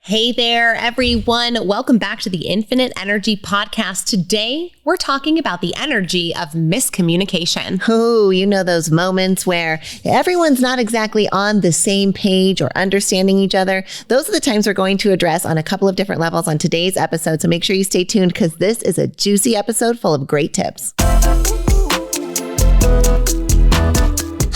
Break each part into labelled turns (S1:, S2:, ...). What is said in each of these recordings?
S1: Hey there, everyone. Welcome back to the Infinite Energy Podcast. Today, we're talking about the energy of miscommunication.
S2: Oh, you know those moments where everyone's not exactly on the same page or understanding each other. Those are the times we're going to address on a couple of different levels on today's episode. So make sure you stay tuned because this is a juicy episode full of great tips.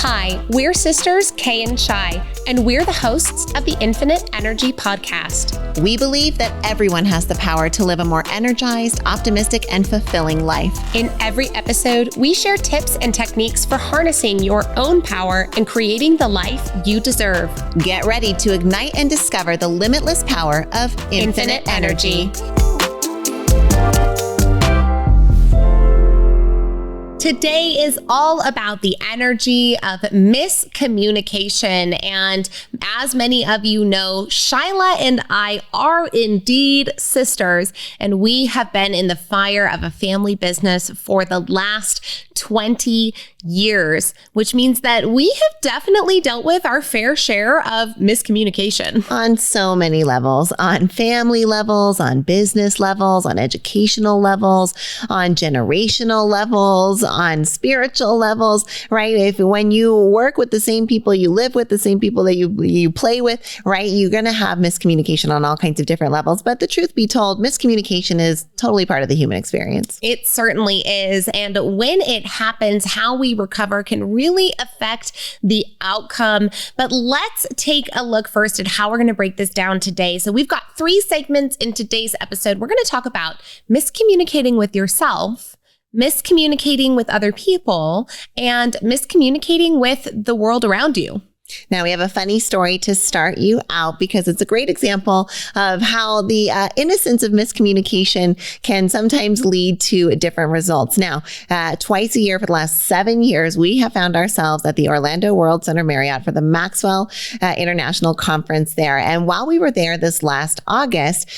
S1: Hi, we're sisters Kay and Shi, and we're the hosts of the Infinite Energy Podcast.
S2: We believe that everyone has the power to live a more energized, optimistic, and fulfilling life.
S1: In every episode, we share tips and techniques for harnessing your own power and creating the life you deserve.
S2: Get ready to ignite and discover the limitless power of infinite energy.
S1: Today is all about the energy of miscommunication. And as many of you know, Shyla and I are indeed sisters, and we have been in the fire of a family business for the last 20 years, which means that we have definitely dealt with our fair share of miscommunication.
S2: On so many levels, on family levels, on business levels, on educational levels, on generational levels, on spiritual levels, right? When you work with the same people, you live with the same people that you play with, right? You're going to have miscommunication on all kinds of different levels. But the truth be told, miscommunication is totally part of the human experience.
S1: It certainly is. And when it happens, how we recover can really affect the outcome. But let's take a look first at how we're going to break this down today. So we've got 3 segments in today's episode. We're going to talk about miscommunicating with yourself, miscommunicating with other people, and miscommunicating with the world around you.
S2: Now, we have a funny story to start you out because it's a great example of how the innocence of miscommunication can sometimes lead to different results. Now, twice a year for the last 7 years, we have found ourselves at the Orlando World Center Marriott for the Maxwell International Conference there. And while we were there this last August,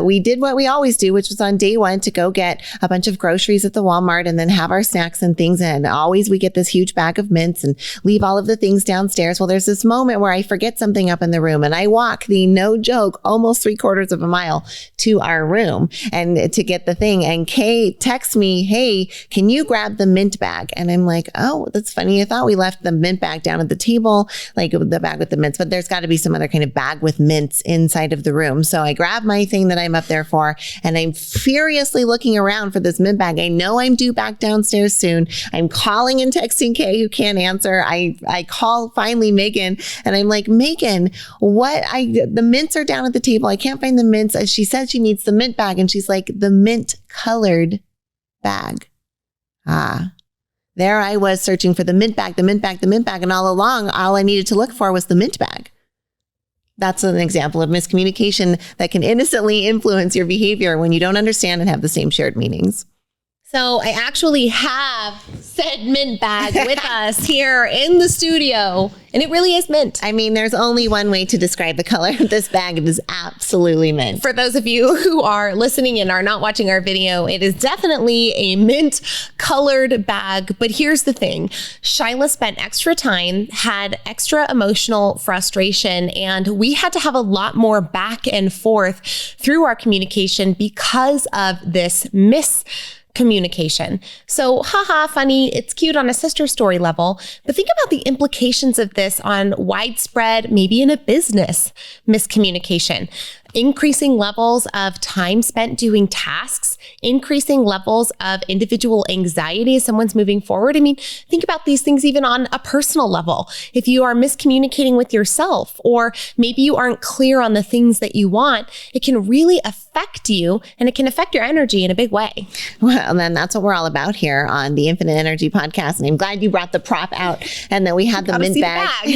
S2: we did what we always do, which was on day one to go get a bunch of groceries at the Walmart and then have our snacks and things. And always we get this huge bag of mints and leave all of the things downstairs. Well, there's this moment where I forget something up in the room and I walk no joke, almost 3/4 of a mile to our room and to get the thing. And Kay texts me, "Hey, can you grab the mint bag?" And I'm like, "Oh, that's funny. I thought we left the mint bag down at the table, like the bag with the mints, but there's got to be some other kind of bag with mints inside of the room." So I grab my thing that I'm up there for and I'm furiously looking around for this mint bag. I know I'm due back downstairs soon. I'm calling and texting Kay who can't answer. I call finally Megan and I'm like, "Megan, the mints are down at the table. I can't find the mints." She said she needs the mint bag. And she's like, "The mint colored bag." There I was searching for the mint bag, the mint bag, the mint bag. And all along, all I needed to look for was the mint bag. That's an example of miscommunication that can innocently influence your behavior when you don't understand and have the same shared meanings.
S1: So I actually have said mint bag with us here in the studio, and it really is mint.
S2: I mean, there's only one way to describe the color of this bag. It is absolutely mint.
S1: For those of you who are listening and are not watching our video, it is definitely a mint colored bag. But here's the thing. Shyla spent extra time, had extra emotional frustration, and we had to have a lot more back and forth through our communication because of this miscommunication. So, funny, it's cute on a sister story level, but think about the implications of this on widespread, maybe in a business, miscommunication. Increasing levels of time spent doing tasks, increasing levels of individual anxiety as someone's moving forward. I mean, think about these things even on a personal level. If you are miscommunicating with yourself, or maybe you aren't clear on the things that you want, it can really affect you and it can affect your energy in a big way.
S2: Well, then that's what we're all about here on the Infinite Energy Podcast. And I'm glad you brought the prop out and that we had the mint bag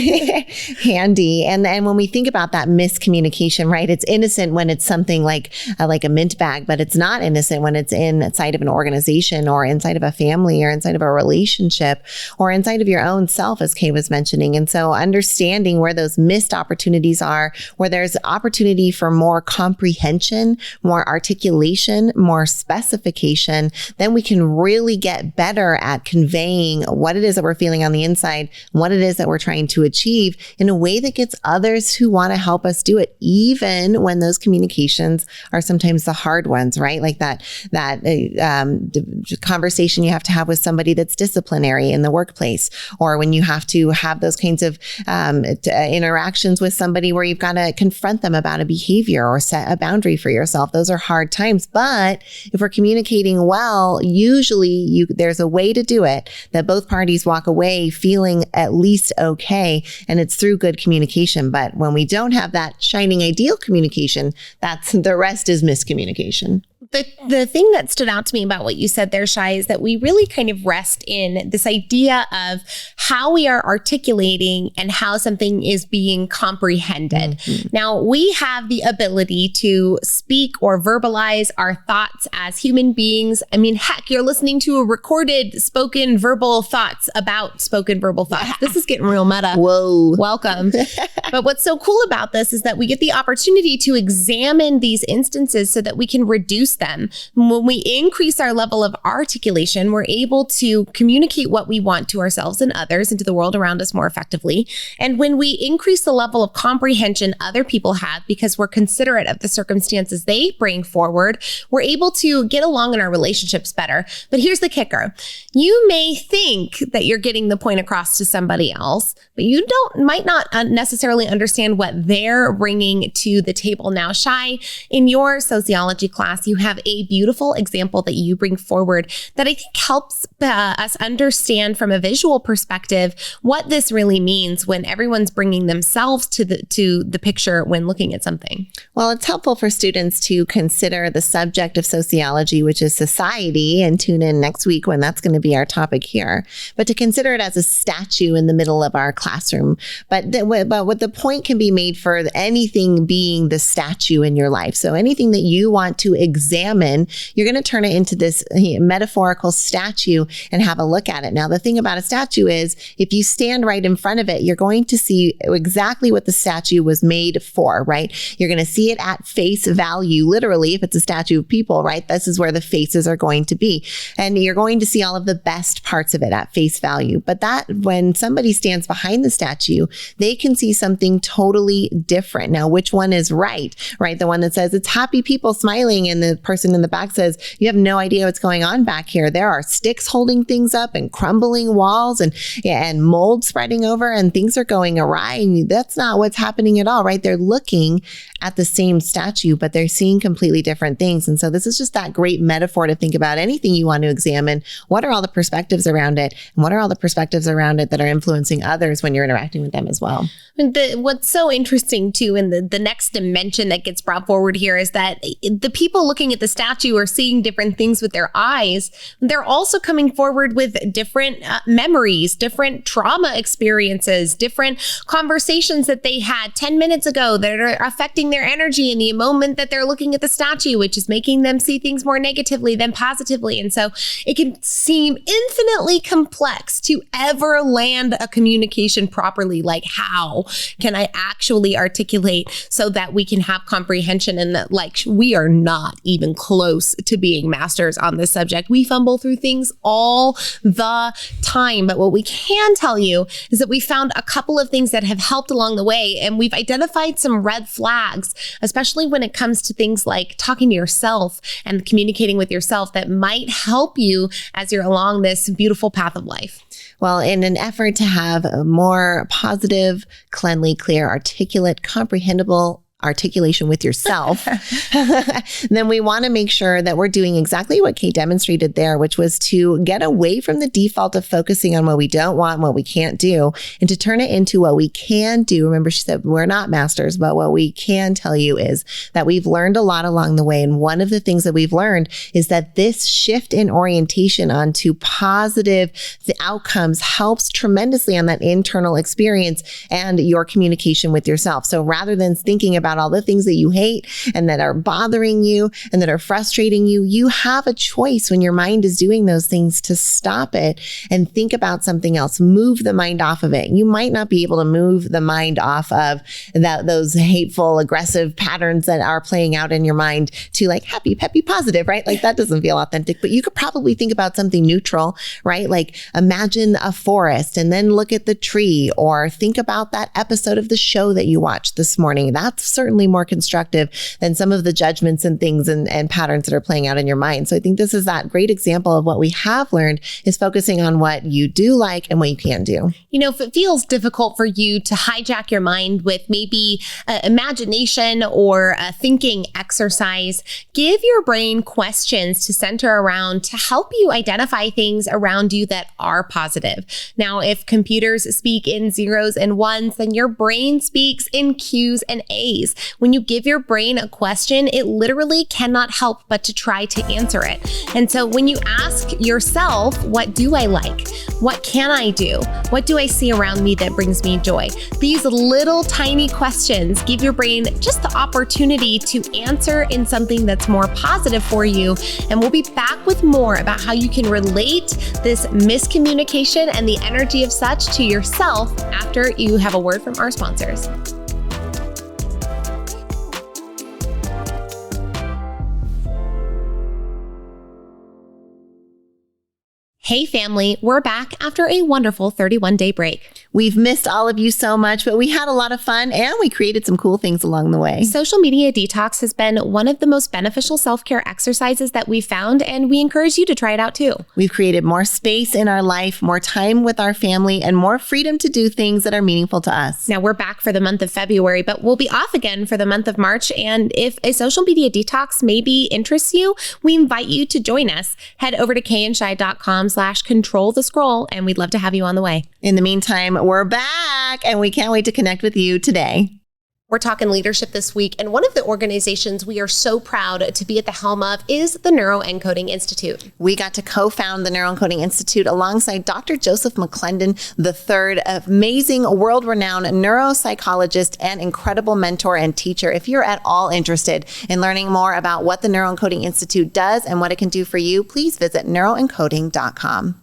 S2: handy. And then when we think about that miscommunication, right, it's innocent when it's something like a mint bag, but it's not innocent when it's inside of an organization or inside of a family or inside of a relationship or inside of your own self, as Kay was mentioning. And so understanding where those missed opportunities are, where there's opportunity for more comprehension, more articulation, more specification, then we can really get better at conveying what it is that we're feeling on the inside, what it is that we're trying to achieve in a way that gets others who want to help us do it, even when when those communications are sometimes the hard ones, right? Like that conversation you have to have with somebody that's disciplinary in the workplace, or when you have to have those kinds of interactions with somebody where you've got to confront them about a behavior or set a boundary for yourself. Those are hard times. But if we're communicating well, usually there's a way to do it that both parties walk away feeling at least okay. And it's through good communication. But when we don't have that shining ideal communication, the rest is miscommunication.
S1: The thing that stood out to me about what you said there, Shai, is that we really kind of rest in this idea of how we are articulating and how something is being comprehended. Mm-hmm. Now, we have the ability to speak or verbalize our thoughts as human beings. I mean, heck, you're listening to a recorded spoken verbal thoughts about spoken verbal thoughts. Yeah. This is getting real meta.
S2: Whoa.
S1: Welcome. But what's so cool about this is that we get the opportunity to examine these instances so that we can reduce them. When we increase our level of articulation, we're able to communicate what we want to ourselves and others and to the world around us more effectively. And when we increase the level of comprehension other people have because we're considerate of the circumstances they bring forward, we're able to get along in our relationships better. But here's the kicker. You may think that you're getting the point across to somebody else, but you might not necessarily understand what they're bringing to the table. Now, Shai, in your sociology class, you have a beautiful example that you bring forward that I think helps us understand from a visual perspective what this really means when everyone's bringing themselves to the picture when looking at something.
S2: Well, it's helpful for students to consider the subject of sociology, which is society, and tune in next week when that's going to be our topic here, but to consider it as a statue in the middle of our classroom. But what the point can be made for anything being the statue in your life. So anything that you want to examine, you're going to turn it into this metaphorical statue and have a look at it. Now, the thing about a statue is if you stand right in front of it, you're going to see exactly what the statue was made for, right? You're going to see it at face value, literally, if it's a statue of people, right? This is where the faces are going to be. And you're going to see all of the best parts of it at face value. But that when somebody stands behind the statue, they can see something totally different. Now, which one is right? The one that says it's happy people smiling and the person in the back says, you have no idea what's going on back here. There are sticks holding things up and crumbling walls and mold spreading over and things are going awry. And that's not what's happening at all, right? They're looking at the same statue, but they're seeing completely different things. And so this is just that great metaphor to think about anything you want to examine. What are all the perspectives around it? And what are all the perspectives around it that are influencing others when you're interacting with them as well?
S1: And what's so interesting too, in the next dimension that gets brought forward here is that the people looking at the statue are seeing different things with their eyes. They're also coming forward with different memories, different trauma experiences, different conversations that they had 10 minutes ago that are affecting their energy in the moment that they're looking at the statue, which is making them see things more negatively than positively. And so it can seem infinitely complex to ever land a communication properly. Like, how can I actually articulate so that we can have comprehension? And that, like, we are not even close to being masters on this subject. We fumble through things all the time. But what we can tell you is that we found a couple of things that have helped along the way. And we've identified some red flags, especially when it comes to things like talking to yourself and communicating with yourself, that might help you as you're along this beautiful path of life.
S2: Well, in an effort to have a more positive, cleanly, clear, articulate, comprehensible articulation with yourself, then we want to make sure that we're doing exactly what Kay demonstrated there, which was to get away from the default of focusing on what we don't want and what we can't do, and to turn it into what we can do. Remember, she said we're not masters, but what we can tell you is that we've learned a lot along the way. And one of the things that we've learned is that this shift in orientation onto positive outcomes helps tremendously on that internal experience and your communication with yourself. So rather than thinking about all the things that you hate and that are bothering you and that are frustrating you, you have a choice when your mind is doing those things to stop it and think about something else. Move the mind off of it. You might not be able to move the mind off of those hateful, aggressive patterns that are playing out in your mind to like happy, peppy, positive, right? Like that doesn't feel authentic, but you could probably think about something neutral, right? Like imagine a forest and then look at the tree, or think about that episode of the show that you watched this morning. That's certainly more constructive than some of the judgments and things and patterns that are playing out in your mind. So I think this is that great example of what we have learned is focusing on what you do like and what you can do.
S1: If it feels difficult for you to hijack your mind with maybe imagination or a thinking exercise, give your brain questions to center around to help you identify things around you that are positive. Now, if computers speak in zeros and ones, then your brain speaks in Q's and A's. When you give your brain a question, it literally cannot help but to try to answer it. And so when you ask yourself, what do I like? What can I do? What do I see around me that brings me joy? These little tiny questions give your brain just the opportunity to answer in something that's more positive for you. And we'll be back with more about how you can relate this miscommunication and the energy of such to yourself after you have a word from our sponsors. Hey family, we're back after a wonderful 31-day break.
S2: We've missed all of you so much, but we had a lot of fun and we created some cool things along the way.
S1: Social media detox has been one of the most beneficial self-care exercises that we've found, and we encourage you to try it out too.
S2: We've created more space in our life, more time with our family, and more freedom to do things that are meaningful to us.
S1: Now we're back for the month of February, but we'll be off again for the month of March. And if a social media detox maybe interests you, we invite you to join us. Head over to kayandshi.com/control the scroll, and we'd love to have you on the way.
S2: In the meantime, we're back and we can't wait to connect with you today.
S1: We're talking leadership this week, and one of the organizations we are so proud to be at the helm of is the Neuroencoding Institute.
S2: We got to co-found the Neuroencoding Institute alongside Dr. Joseph McClendon III, amazing world-renowned neuropsychologist and incredible mentor and teacher. If you're at all interested in learning more about what the Neuroencoding Institute does and what it can do for you, please visit neuroencoding.com.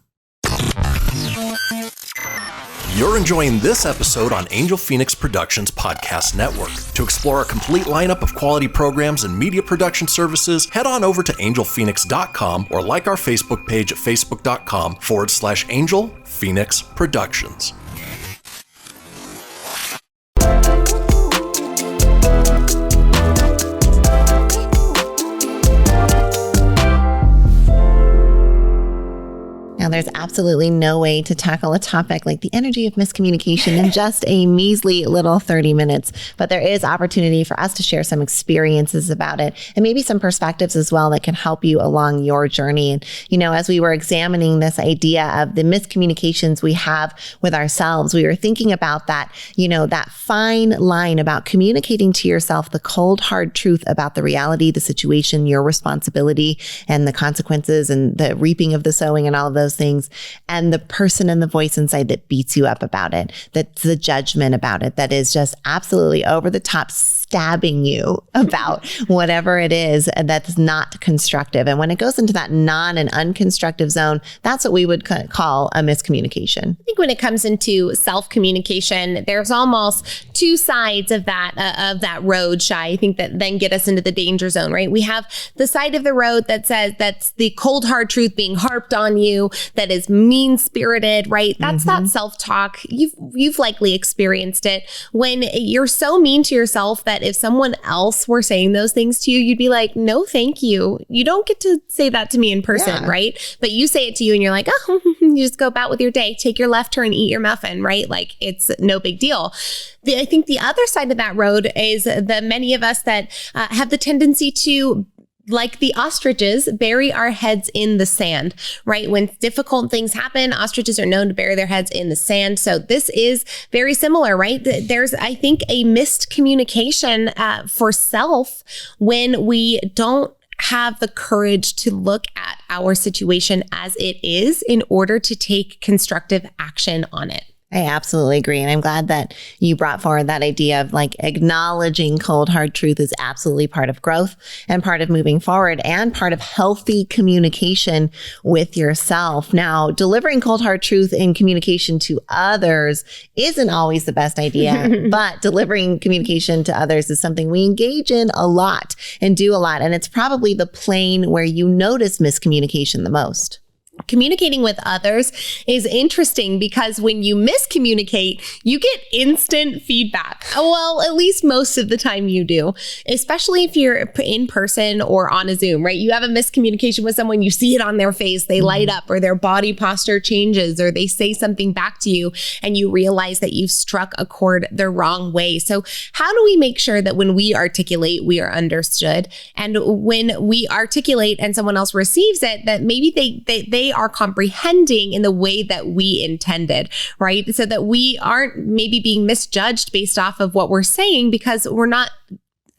S3: You're enjoying this episode on Angel Phoenix Productions Podcast Network. To explore a complete lineup of quality programs and media production services, head on over to angelphoenix.com or like our Facebook page at facebook.com/Angel Phoenix Productions.
S2: Now, there's absolutely no way to tackle a topic like the energy of miscommunication in just a measly little 30 minutes, but there is opportunity for us to share some experiences about it and maybe some perspectives as well that can help you along your journey. And, as we were examining this idea of the miscommunications we have with ourselves, we were thinking about that, that fine line about communicating to yourself the cold, hard truth about the reality, the situation, your responsibility, and the consequences and the reaping of the sowing and all of those things, and the person and the voice inside that beats you up about it, that's the judgment about it, that is just absolutely over the top, stabbing you about whatever it is that's not constructive. And when it goes into that non and unconstructive zone, that's what we would call a miscommunication.
S1: I think when it comes into self-communication, there's almost two sides of that road, Shai. I think that then get us into the danger zone, right? We have the side of the road that says that's the cold, hard truth being harped on you, that is mean-spirited, right? That's that self-talk. You've likely experienced it when you're so mean to yourself that if someone else were saying those things to you, you'd be like, no, thank you. You don't get to say that to me in person, right? But you say it to you and you're like, oh, you just go about with your day, take your left turn, eat your muffin, right? Like it's no big deal. I think the other side of that road is the many of us that have the tendency to, like the ostriches, bury our heads in the sand, right? When difficult things happen, ostriches are known to bury their heads in the sand. So this is very similar, right? There's, I think, a missed communication for self when we don't have the courage to look at our situation as it is in order to take constructive action on it.
S2: I absolutely agree. And I'm glad that you brought forward that idea of like acknowledging cold, hard truth is absolutely part of growth and part of moving forward and part of healthy communication with yourself. Now, delivering cold, hard truth in communication to others isn't always the best idea, but delivering communication to others is something we engage in a lot and do a lot. And it's probably the plane where you notice miscommunication the most.
S1: Communicating with others is interesting because when you miscommunicate, you get instant feedback. Well, at least most of the time you do, especially if you're in person or on a Zoom, right? You have a miscommunication with someone, you see it on their face, they light up, or their body posture changes, or they say something back to you and you realize that you've struck a chord the wrong way. So how do we make sure that when we articulate, we are understood? And when we articulate and someone else receives it, that maybe they are comprehending in the way that we intended, right? So that we aren't maybe being misjudged based off of what we're saying because we're not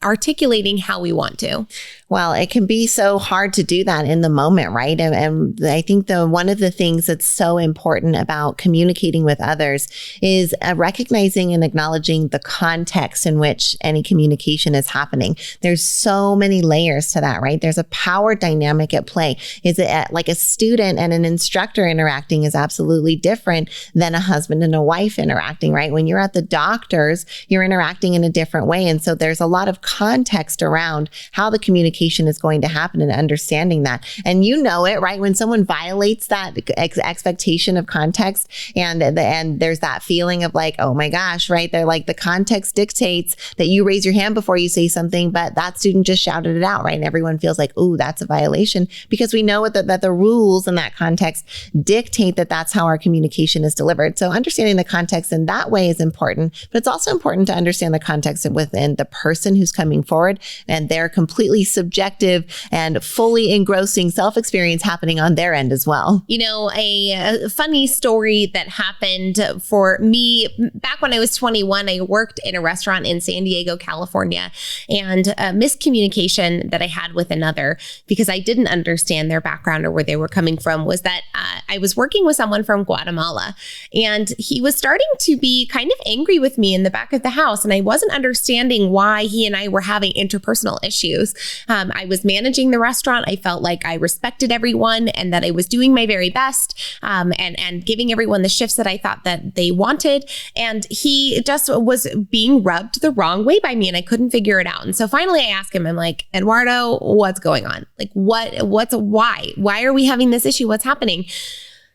S1: articulating how we want to.
S2: Well, it can be so hard to do that in the moment, right? And I think one of the things that's so important about communicating with others is recognizing and acknowledging the context in which any communication is happening. There's so many layers to that, right? There's a power dynamic at play. Is it like a student and an instructor interacting is absolutely different than a husband and a wife interacting, right? When you're at the doctor's, you're interacting in a different way. And so there's a lot of context around how the communication is going to happen and understanding that. And you know it, right? When someone violates that expectation of context and there's that feeling of like, oh my gosh, right? They're like, the context dictates that you raise your hand before you say something, but that student just shouted it out, right? And everyone feels like, ooh, that's a violation, because we know that the rules in that context dictate that that's how our communication is delivered. So understanding the context in that way is important, but it's also important to understand the context within the person who's coming forward and their completely subjective and fully engrossing self-experience happening on their end as well.
S1: You know, a funny story that happened for me back when I was 21, I worked in a restaurant in San Diego, California, and a miscommunication that I had with another because I didn't understand their background or where they were coming from was that I was working with someone from Guatemala and he was starting to be kind of angry with me in the back of the house, and I wasn't understanding why he and I were having interpersonal issues. I was managing the restaurant. I felt like I respected everyone and that I was doing my very best and giving everyone the shifts that I thought that they wanted. And he just was being rubbed the wrong way by me and I couldn't figure it out. And so finally I asked him, I'm like, Eduardo, what's going on? Like, why are we having this issue? What's happening?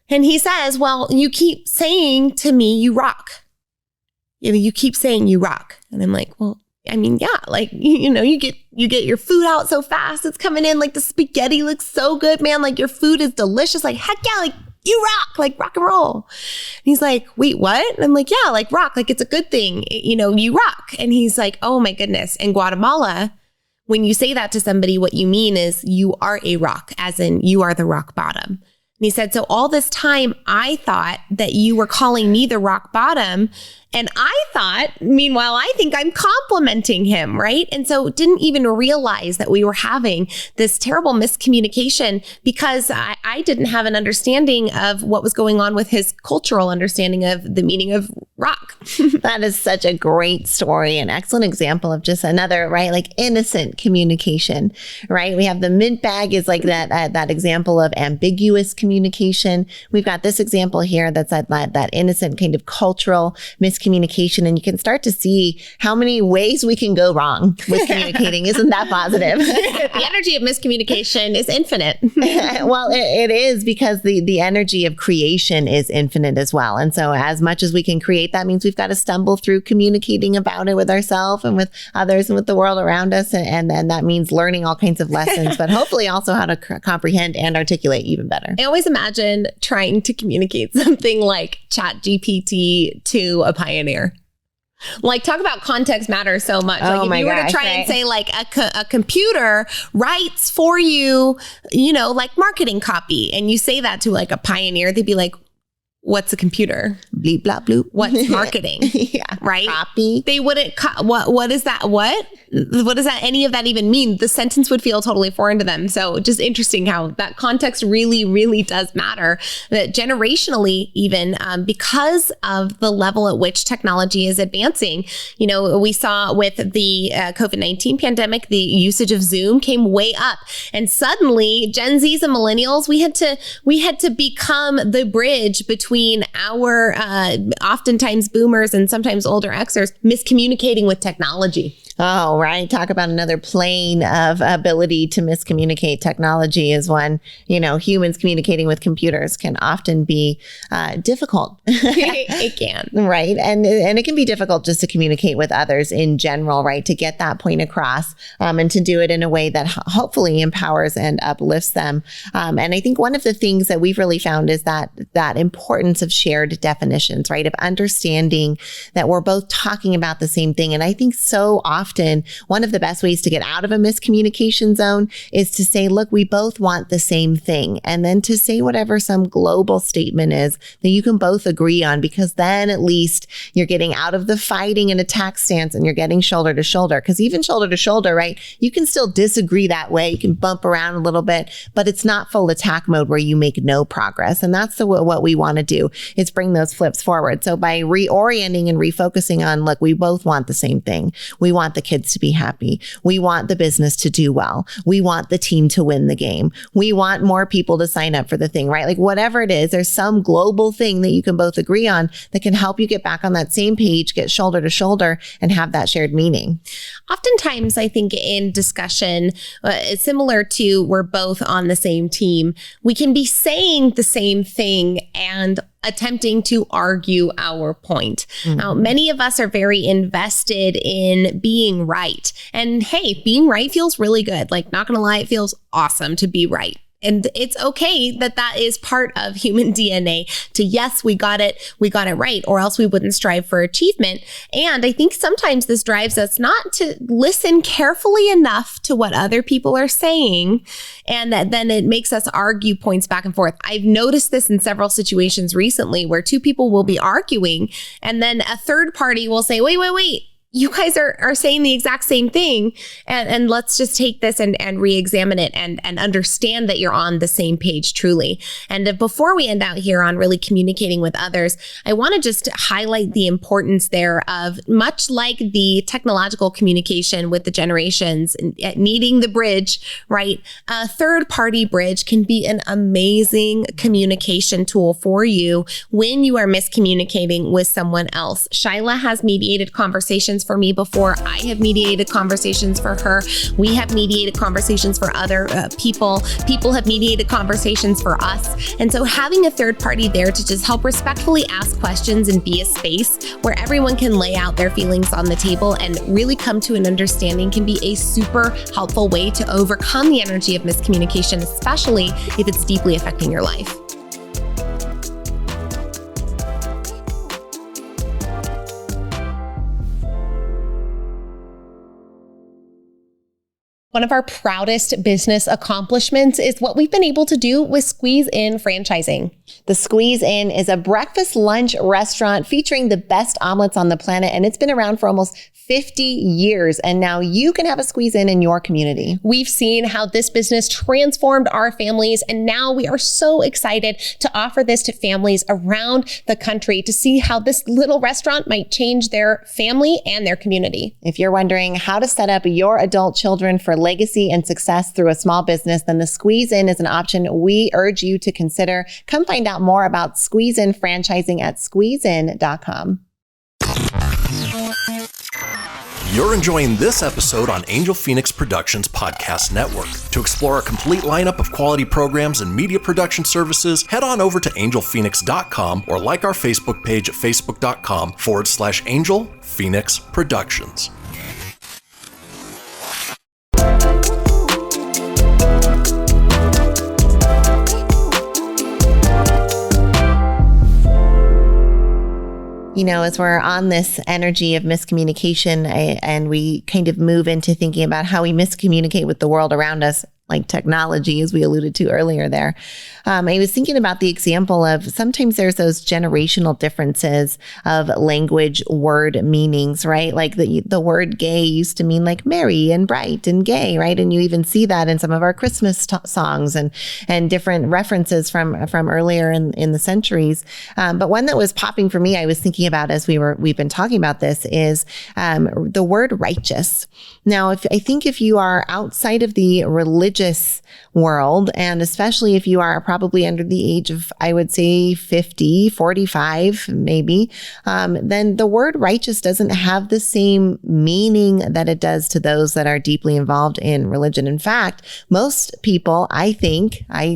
S1: And he says, well, you keep saying to me, you rock. You keep saying you rock. And I'm like, well, I mean, yeah, like, you know, you get your food out so fast. It's coming in like the spaghetti looks so good, man. Like your food is delicious. Like, heck yeah, like you rock, like rock and roll. And he's like, wait, what? And I'm like, yeah, like rock, like it's a good thing. You know, you rock. And he's like, oh my goodness. In Guatemala, when you say that to somebody, what you mean is you are a rock, as in you are the rock bottom. And he said, so all this time, I thought that you were calling me the rock bottom. And I thought, meanwhile, I think I'm complimenting him, right? And so didn't even realize that we were having this terrible miscommunication because I didn't have an understanding of what was going on with his cultural understanding of the meaning of rock.
S2: That is such a great story, an excellent example of just another, right? Like innocent communication, right? We have the mint bag is like that example of ambiguous communication. We've got this example here that's that innocent kind of cultural miscommunication. And you can start to see how many ways we can go wrong with communicating. Isn't that positive?
S1: The energy of miscommunication is infinite.
S2: Well, it is, because the energy of creation is infinite as well. And so as much as we can create, that means we've got to stumble through communicating about it with ourselves and with others and with the world around us. And that means learning all kinds of lessons, but hopefully also how to comprehend and articulate even better.
S1: I always imagine trying to communicate something like ChatGPT to a pioneer. Like, talk about context matters so much. Like, if you were to try and say like a computer writes for you, you know, like marketing copy, and you say that to like a pioneer, they'd be like, what's a computer?
S2: Bleep, blop, bloop.
S1: What's marketing?
S2: Yeah.
S1: Right?
S2: Copy.
S1: They wouldn't, what is that? What does that, any of that even mean? The sentence would feel totally foreign to them. So just interesting how that context really, really does matter. That generationally, even because of the level at which technology is advancing, you know, we saw with the COVID-19 pandemic, the usage of Zoom came way up. And suddenly Gen Zs and millennials, we had to become the bridge between our oftentimes boomers and sometimes older Xers miscommunicating with technology.
S2: Oh, right. Talk about another plane of ability to miscommunicate. Technology is one, humans communicating with computers can often be difficult.
S1: It can.
S2: Right. And it can be difficult just to communicate with others in general, right? To get that point across and to do it in a way that hopefully empowers and uplifts them. And I think one of the things that we've really found is that importance of shared definitions, right? Of understanding that we're both talking about the same thing. And I think so often one of the best ways to get out of a miscommunication zone is to say, look, we both want the same thing. And then to say whatever some global statement is that you can both agree on, because then at least you're getting out of the fighting and attack stance and you're getting shoulder to shoulder. Because even shoulder to shoulder, right? You can still disagree that way. You can bump around a little bit, but it's not full attack mode where you make no progress. And that's what we want to do, is bring those flips forward. So by reorienting and refocusing on, look, we both want the same thing. We want the kids to be happy. We want the business to do well. We want the team to win the game. We want more people to sign up for the thing, right? Like whatever it is, there's some global thing that you can both agree on that can help you get back on that same page, get shoulder to shoulder, and have that shared meaning.
S1: Oftentimes, I think in discussion, similar to we're both on the same team, we can be saying the same thing and attempting to argue our point. Mm-hmm. Now, many of us are very invested in being right. And hey, being right feels really good. Like, not gonna lie, it feels awesome to be right. And it's okay that is part of human DNA to, yes, we got it right, or else we wouldn't strive for achievement. And I think sometimes this drives us not to listen carefully enough to what other people are saying. And then it makes us argue points back and forth. I've noticed this in several situations recently where two people will be arguing and then a third party will say, wait. You guys are saying the exact same thing. And let's just take this and re-examine it and understand that you're on the same page truly. And before we end out here on really communicating with others, I want to just highlight the importance there of, much like the technological communication with the generations needing the bridge, right? A third party bridge can be an amazing communication tool for you when you are miscommunicating with someone else. Shyla has mediated conversations for me before. I have mediated conversations for her. We have mediated conversations for other people. People have mediated conversations for us. And so having a third party there to just help respectfully ask questions and be a space where everyone can lay out their feelings on the table and really come to an understanding can be a super helpful way to overcome the energy of miscommunication, especially if it's deeply affecting your life. One of our proudest business accomplishments is what we've been able to do with Squeeze In franchising.
S2: The Squeeze In is a breakfast lunch restaurant featuring the best omelets on the planet, and it's been around for almost 50 years. And now you can have a Squeeze In your community.
S1: We've seen how this business transformed our families, and now we are so excited to offer this to families around the country to see how this little restaurant might change their family and their community.
S2: If you're wondering how to set up your adult children for legacy and success through a small business, then the Squeeze In is an option we urge you to consider. Come find out more about Squeeze In franchising at squeezein.com.
S3: You're enjoying this episode on Angel Phoenix Productions Podcast Network. To explore a complete lineup of quality programs and media production services, head on over to angelphoenix.com or like our Facebook page at facebook.com/Angel Phoenix Productions.
S2: As we're on this energy of miscommunication and we kind of move into thinking about how we miscommunicate with the world around us, like technology, as we alluded to earlier there. I was thinking about the example of sometimes there's those generational differences of language, word meanings, right? Like the word gay used to mean like merry and bright and gay, right? And you even see that in some of our Christmas songs and different references from earlier in the centuries. But one that was popping for me, I was thinking about as we've been talking about this is the word righteous. Now, if you are outside of the religious religious world, and especially if you are probably under the age of, I would say 50, 45, maybe, then the word righteous doesn't have the same meaning that it does to those that are deeply involved in religion. In fact, most people, I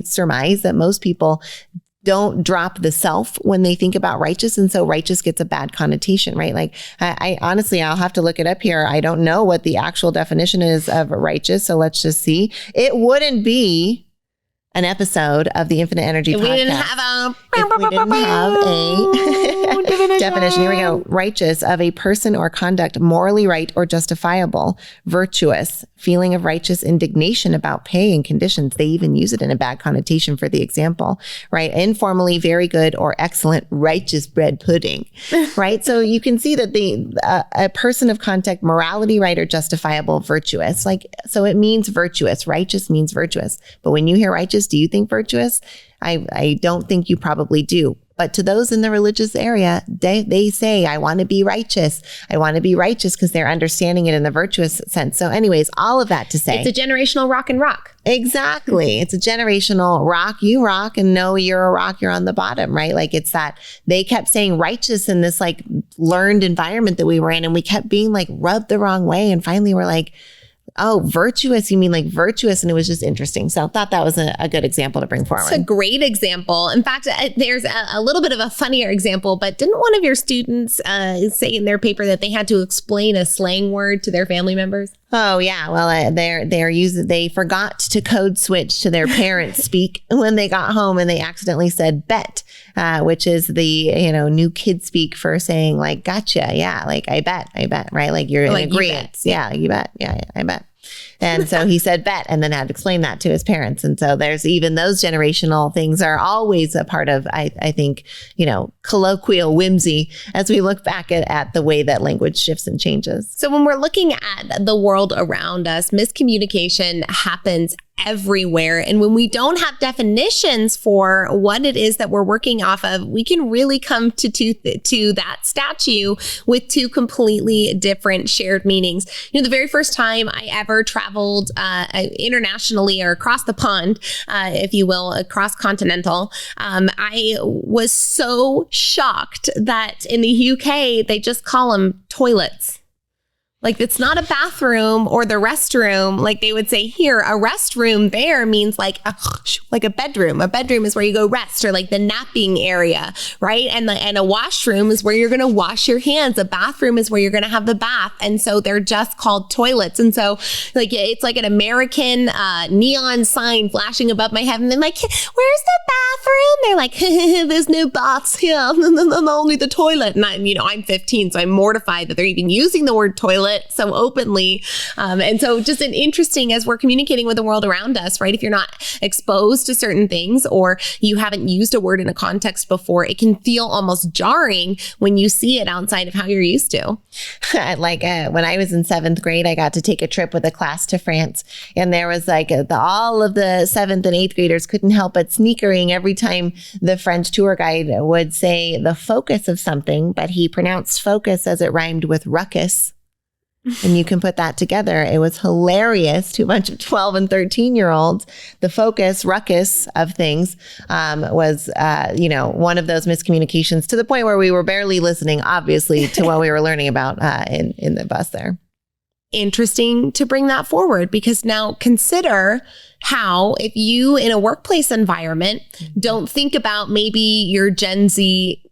S2: surmise that most people don't drop the self when they think about righteous. And so righteous gets a bad connotation, right? Like I honestly, I'll have to look it up here. I don't know what the actual definition is of righteous. So let's just see. It wouldn't be an episode of the Infinite Energy podcast.
S1: We didn't have
S2: a definition. Here we go. Righteous, of a person or conduct morally right or justifiable. Virtuous, feeling of righteous indignation about pay and conditions. They even use it in a bad connotation for the example, right? Informally, very good or excellent, righteous bread pudding, right? So you can see that a person of conduct, morality right or justifiable, virtuous. So it means virtuous. Righteous means virtuous. But when you hear righteous, do you think virtuous? I don't think you probably do. But to those in the religious area, they say, I want to be righteous. I want to be righteous because they're understanding it in the virtuous sense. So anyways, all of that to say.
S1: It's a generational rock and rock.
S2: Exactly. It's a generational rock. You rock and no, you're a rock. You're on the bottom, right? Like it's that they kept saying righteous in this like learned environment that we were in. And we kept being like rubbed the wrong way. And finally we're like, oh, virtuous, you mean like virtuous? And it was just interesting. So I thought that was a good example to bring forward.
S1: It's a great example. In fact, there's a little bit of a funnier example, but didn't one of your students say in their paper that they had to explain a slang word to their family members?
S2: Oh yeah, well they forgot to code switch to their parents' speak when they got home, and they accidentally said bet, which is the new kid speak for saying like gotcha, yeah, like I bet, right? Like you're in agreement, yeah, you bet, yeah, I bet. And so he said bet, and then had to explain that to his parents. And so there's even those generational things are always a part of, I think, colloquial whimsy as we look back at the way that language shifts and changes.
S1: So when we're looking at the world around us, miscommunication happens everywhere. And when we don't have definitions for what it is that we're working off of, we can really come to that statue with two completely different shared meanings. The very first time I ever traveled internationally or across the pond, if you will, across continental, I was so shocked that in the UK, they just call them toilets. Like it's not a bathroom or the restroom. Like they would say here, a restroom there means like a bedroom. A bedroom is where you go rest, or like the napping area, right? And a washroom is where you're going to wash your hands. A bathroom is where you're going to have the bath. And so they're just called toilets. And so like it's like an American neon sign flashing above my head. And they're like, where's the bathroom? They're like, there's no baths here. Only the toilet. And I'm 15, so I'm mortified that they're even using the word toilet so openly. And so just an interesting, as we're communicating with the world around us, right? If you're not exposed to certain things or you haven't used a word in a context before, it can feel almost jarring when you see it outside of how you're used to.
S2: Like when I was in 7th grade, I got to take a trip with a class to France. And there was like all of the 7th and 8th graders couldn't help but sneakering every time the French tour guide would say the focus of something, but he pronounced focus as it rhymed with ruckus. And you can put that together. It was hilarious to a bunch of 12 and 13-year-olds. The focus, ruckus of things was, one of those miscommunications to the point where we were barely listening, obviously, to what we were learning about in the bus there.
S1: Interesting to bring that forward, because now consider how, if you in a workplace environment don't think about maybe your Gen Z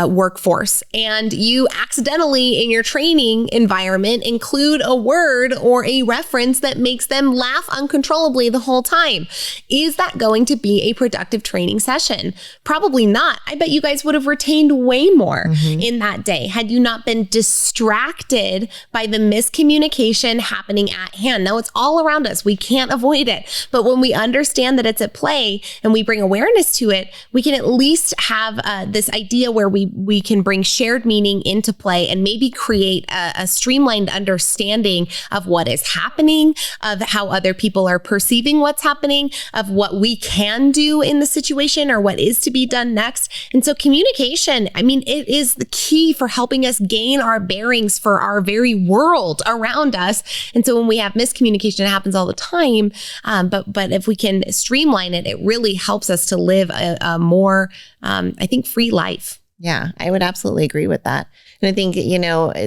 S1: workforce, and you accidentally in your training environment include a word or a reference that makes them laugh uncontrollably the whole time. Is that going to be a productive training session? Probably not. I bet you guys would have retained way more in that day had you not been distracted by the miscommunication happening at hand. Now it's all around us. We can't avoid it. But when we understand that it's at play and we bring awareness to it, we can at least have this idea where where we can bring shared meaning into play and maybe create a streamlined understanding of what is happening, of how other people are perceiving what's happening, of what we can do in the situation or what is to be done next. And so communication, I mean, it is the key for helping us gain our bearings for our very world around us. And so when we have miscommunication, it happens all the time. But if we can streamline it, it really helps us to live a more, I think, free life.
S2: Yeah, I would absolutely agree with that. And I think,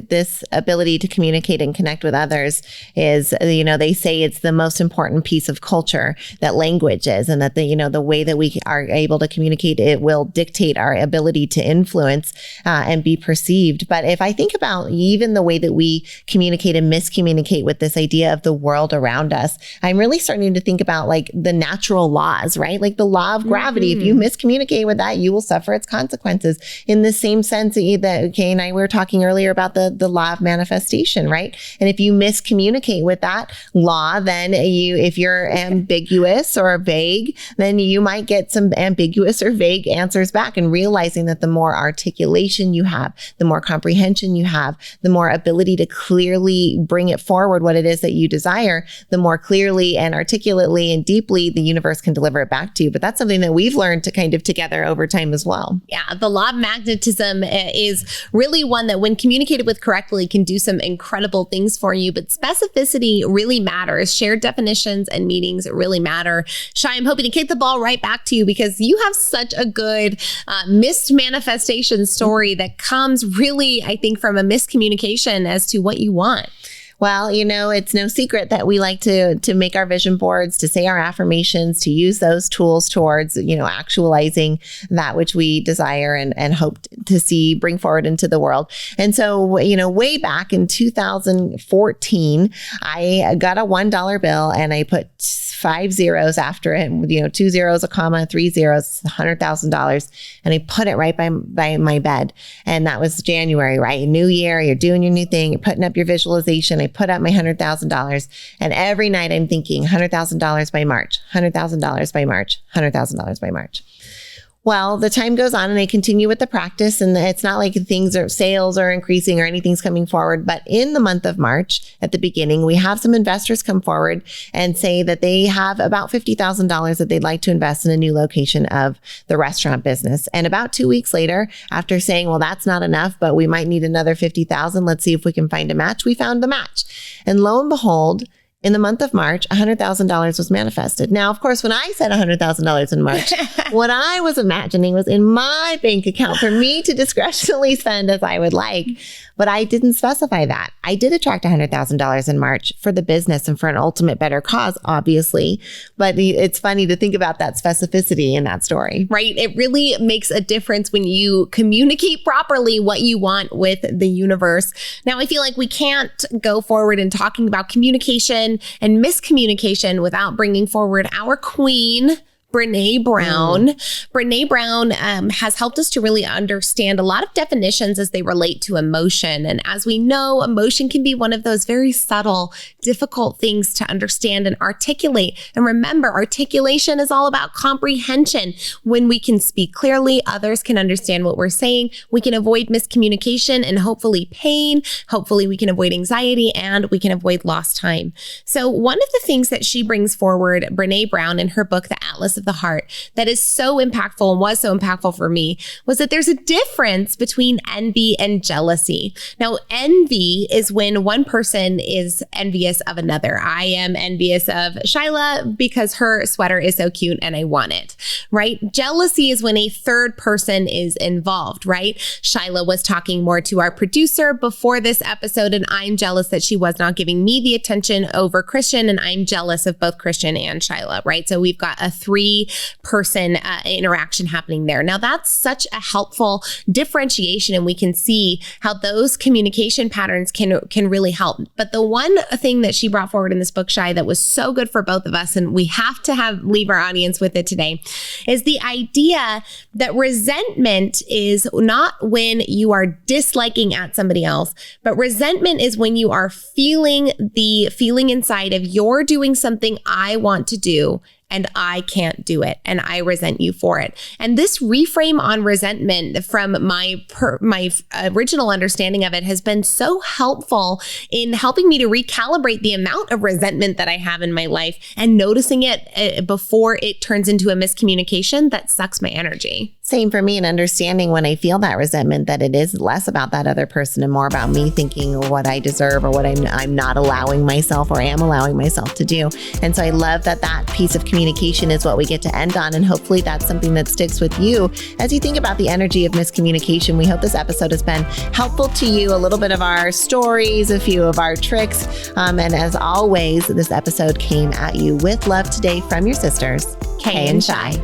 S2: this ability to communicate and connect with others is, they say it's the most important piece of culture that language is, and that the way that we are able to communicate, it will dictate our ability to influence and be perceived. But if I think about even the way that we communicate and miscommunicate with this idea of the world around us, I'm really starting to think about like the natural laws, right? Like the law of gravity. If you miscommunicate with that, you will suffer its consequences. In the same sense that Kay and I were talking earlier about the law of manifestation, right? And if you miscommunicate with that law, then if you're ambiguous or vague, then you might get some ambiguous or vague answers back. And realizing that the more articulation you have, the more comprehension you have, the more ability to clearly bring it forward what it is that you desire, the more clearly and articulately and deeply the universe can deliver it back to you. But that's something that we've learned to kind of together over time as well.
S1: Yeah, the law of magnetism is really one that when communicated with correctly can do some incredible things for you, but specificity really matters. Shared definitions and meanings really matter. Shi, I'm hoping to kick the ball right back to you because you have such a good missed manifestation story that comes really, I think, from a miscommunication as to what you want.
S2: Well, it's no secret that we like to make our vision boards, to say our affirmations, to use those tools towards, actualizing that which we desire and hope to see bring forward into the world. And so, way back in 2014, I got a $1 bill and I put 5 zeros after it, 2 zeros, a comma, 3 zeros, $100,000. And I put it right by my bed. And that was January, right? New year, you're doing your new thing, you're putting up your visualization. I put up my $100,000. And every night I'm thinking $100,000 by March, $100,000 by March, $100,000 by March. Well, the time goes on and I continue with the practice, and it's not like sales are increasing or anything's coming forward. But in the month of March, at the beginning, we have some investors come forward and say that they have about $50,000 that they'd like to invest in a new location of the restaurant business. And about 2 weeks later, after saying, well, that's not enough, but we might need another $50,000. Let's see if we can find a match. We found the match. And lo and behold, in the month of March, $100,000 was manifested. Now, of course, when I said $100,000 in March, what I was imagining was in my bank account for me to discretionally spend as I would like. But I didn't specify that. I did attract $100,000 in March for the business and for an ultimate better cause, obviously. But it's funny to think about that specificity in that story.
S1: Right. It really makes a difference when you communicate properly what you want with the universe. Now, I feel like we can't go forward in talking about communication and miscommunication without bringing forward our queen, Brené Brown. Brené Brown has helped us to really understand a lot of definitions as they relate to emotion. And as we know, emotion can be one of those very subtle, difficult things to understand and articulate. And remember, articulation is all about comprehension. When we can speak clearly, others can understand what we're saying. We can avoid miscommunication and hopefully pain. Hopefully we can avoid anxiety and we can avoid lost time. So one of the things that she brings forward, Brené Brown, in her book, The Atlas of the Heart, that is so impactful and was so impactful for me was that there's a difference between envy and jealousy. Now, envy is when one person is envious of another. I am envious of Shyla because her sweater is so cute and I want it, right? Jealousy is when a third person is involved, right? Shyla was talking more to our producer before this episode, and I'm jealous that she was not giving me the attention over Christian, and I'm jealous of both Christian and Shyla, right? So we've got a 3-person interaction happening there. Now that's such a helpful differentiation, and we can see how those communication patterns can really help. But the one thing that she brought forward in this book, Shi, that was so good for both of us, and we have to leave our audience with it today, is the idea that resentment is not when you are disliking at somebody else, but resentment is when you are feeling the feeling inside of you're doing something I want to do and I can't do it, and I resent you for it. And this reframe on resentment from my original understanding of it has been so helpful in helping me to recalibrate the amount of resentment that I have in my life and noticing it before it turns into a miscommunication that sucks my energy.
S2: Same for me, and understanding when I feel that resentment that it is less about that other person and more about me thinking what I deserve or what I'm not allowing myself or am allowing myself to do. And so I love that piece of communication is what we get to end on. And hopefully that's something that sticks with you as you think about the energy of miscommunication. We hope this episode has been helpful to you, a little bit of our stories, a few of our tricks. And as always, this episode came at you with love today from your sisters, Kay and Shi.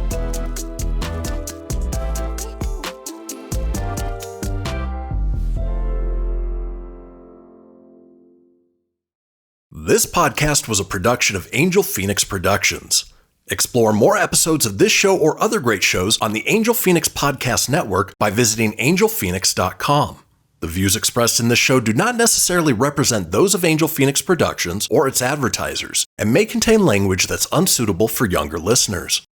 S3: This podcast was a production of Angel Phoenix Productions. Explore more episodes of this show or other great shows on the Angel Phoenix Podcast Network by visiting angelphoenix.com. The views expressed in this show do not necessarily represent those of Angel Phoenix Productions or its advertisers and may contain language that's unsuitable for younger listeners.